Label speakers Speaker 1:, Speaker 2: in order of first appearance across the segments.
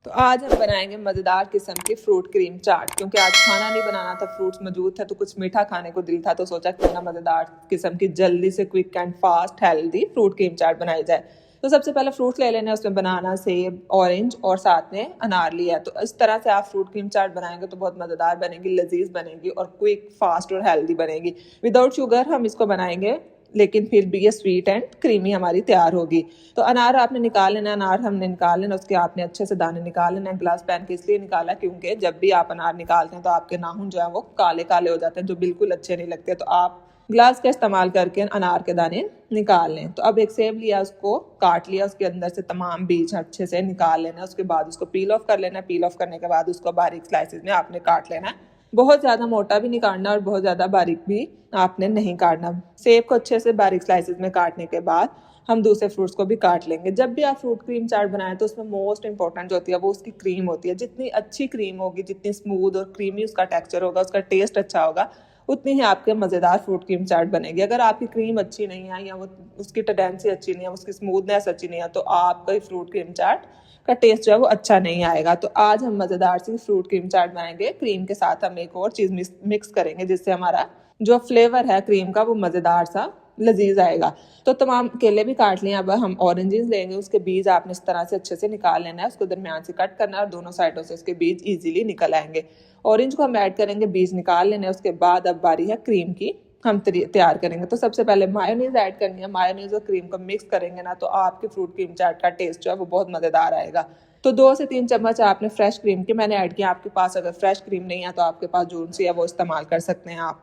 Speaker 1: तो आज हम बनाएंगे मज़ेदार किस्म की फ्रूट क्रीम चाट। क्योंकि आज खाना नहीं बनाना था, फ्रूट्स मौजूद थे तो कुछ मीठा खाने को दिल था, तो सोचा क्यों ना मज़ेदार किस्म की जल्दी से quick and fast healthy fruit cream chaat बनाई जाए। तो सबसे पहले फ्रूट्स ले लेने, उसमें बनाना, सेब, ऑरेंज और साथ में अनार लिया है। तो इस तरह से आप फ्रूट क्रीम चाट बनाएंगे तो बहुत मज़ेदार बनेगी, लजीज बनेगी और क्विक, फास्ट और हेल्दी बनेगी। विदाउट शुगर हम इसको बनाएंगे, लेकिन फिर भी ये स्वीट एंड क्रीमी हमारी तैयार होगी। तो अनार आपने निकाल लेना, अनार हमने निकाल लेना, उसके आपने अच्छे से दाने निकाल लेना। ग्लास पैन के इसलिए निकाला क्योंकि जब भी आप अनार निकालते हैं तो आपके नाखून जो है वो काले काले हो जाते हैं, जो बिल्कुल अच्छे नहीं लगते। तो आप ग्लास का इस्तेमाल करके अनार के दाने निकाल लें। तो अब एक सेब लिया, उसको काट लिया, उसके अंदर से तमाम बीज अच्छे से निकाल लेना। उसके बाद उसको पील ऑफ कर लेना। पील ऑफ करने के बाद उसको बारीक स्लाइसिस में आपने काट लेना। बहुत ज़्यादा मोटा भी नहीं काटना और बहुत ज़्यादा बारीक भी आपने नहीं काटना। सेब को अच्छे से बारीक स्लाइसिस में काटने के बाद हम दूसरे फ्रूट्स को भी काट लेंगे। जब भी आप फ्रूट क्रीम चाट बनाएं तो उसमें मोस्ट इंपॉर्टेंट जो होती है वो उसकी क्रीम होती है। जितनी अच्छी क्रीम होगी, जितनी स्मूथ और क्रीमी उसका टेक्सचर होगा, उसका टेस्ट अच्छा होगा, उतनी ही आपके मज़ेदार फ्रूट क्रीम चाट बनेगी। अगर आपकी क्रीम अच्छी नहीं है या वो उसकी टेंडेंसी अच्छी नहीं है, उसकी स्मूथनेस अच्छी नहीं है, तो आपका फ्रूट क्रीम चाट का टेस्ट जो है वो अच्छा नहीं आएगा। तो आज हम मज़ेदार सी फ्रूट क्रीम चाट बनाएंगे। क्रीम के साथ हम एक और चीज़ मिक्स करेंगे जिससे हमारा जो फ्लेवर है क्रीम का वो मज़ेदार सा लजीज आएगा। तो तमाम केले भी काट लिए। अब हम ऑरेंजेस लेंगे, उसके बीज आपने इस तरह से अच्छे से निकाल लेना है, उसको दरमियान से कट करना है और दोनों साइडों से उसके बीज इजीली निकल आएंगे। ऑरेंज को हम ऐड करेंगे, बीज निकाल लेने। उसके बाद अब बारी है क्रीम की, हम तैयार करेंगे। तो सबसे पहले मायोनीज ऐड करनी है। मायोनीज और क्रीम को मिक्स करेंगे ना तो आपके फ्रूट क्रीम चाट का टेस्ट जो है वो बहुत मज़ेदार आएगा। तो 2 से 3 चम्मच आपने फ्रेश क्रीम की मैंने ऐड किया। आपके पास अगर फ्रेश क्रीम नहीं है तो आपके पास जून सी है वो इस्तेमाल कर सकते हैं आप।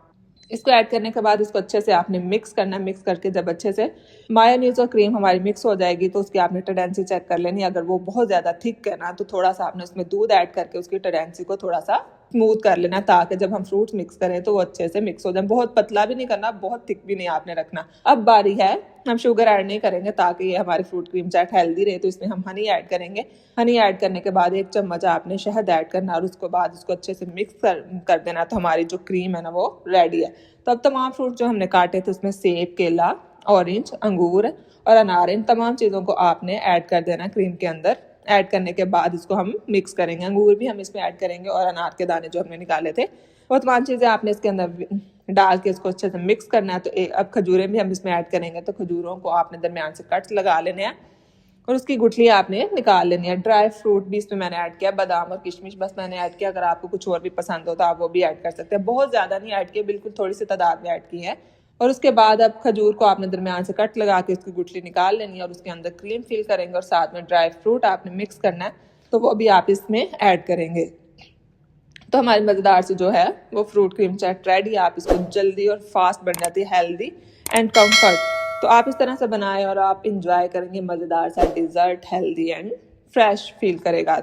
Speaker 1: इसको ऐड करने के बाद इसको अच्छे से आपने मिक्स करना है। मिक्स करके जब अच्छे से मायोनीज और क्रीम हमारी मिक्स हो जाएगी तो उसकी आपने टेंडेंसी चेक कर लेनी। अगर वो बहुत ज़्यादा थिक है ना तो थोड़ा सा आपने उसमें दूध ऐड करके उसकी टेंडेंसी को थोड़ा सा स्मूथ कर लेना, ताकि जब हम फ्रूट्स मिक्स करें तो वो अच्छे से मिक्स हो जाए। बहुत पतला भी नहीं करना, बहुत थिक भी नहीं आपने रखना। अब बारी है, हम शुगर ऐड नहीं करेंगे ताकि ये हमारी फ्रूट क्रीम चाट हेल्दी रहे, तो इसमें हम हनी ऐड करेंगे। हनी ऐड करने के बाद 1 चम्मच आपने शहद ऐड करना और उसके बाद उसको अच्छे से मिक्स कर देना। तो हमारी जो क्रीम है ना वो रेडी है। तो अब तमाम फ्रूट जो हमने काटे थे उसमें सेब, केला, ऑरेंज, अंगूर और अनार, इन तमाम चीज़ों को आपने ऐड कर देना क्रीम के अंदर। ऐड करने के बाद इसको हम मिक्स करेंगे। अंगूर भी हम इसमें ऐड करेंगे और अनार के दाने जो हमने निकाले थे वो तमाम चीज़ें आपने इसके अंदर डाल के इसको अच्छे से मिक्स करना है। तो अब खजूरें भी हम इसमें ऐड करेंगे। तो खजूरों को आपने दरमियान से कट्स लगा लेने हैं और उसकी गुठली आपने निकाल लेनी है। ड्राई फ्रूट भी इसमें मैंने ऐड किया, बादाम और किशमिश बस मैंने ऐड किया। अगर आपको कुछ और भी पसंद हो तो आप वो भी ऐड कर सकते हैं। बहुत ज़्यादा नहीं ऐड किया, बिल्कुल थोड़ी सी तादाद में ऐड की है। और उसके बाद अब खजूर को आपने दरमियान से कट लगा के उसकी गुठली निकाल लेनी है और उसके अंदर क्रीम फिल करेंगे और साथ में ड्राई फ्रूट आपने मिक्स करना है, तो वो भी आप इसमें ऐड करेंगे। तो हमारी मज़ेदार से जो है वो फ्रूट क्रीम चाट रेडी। आप इसको जल्दी और फास्ट बन जाती है, हेल्दी एंड कम्फर्ट। तो आप इस तरह से बनाएं और आप इंजॉय करेंगे मज़ेदार सा dessert, healthy and fresh feel करेगा।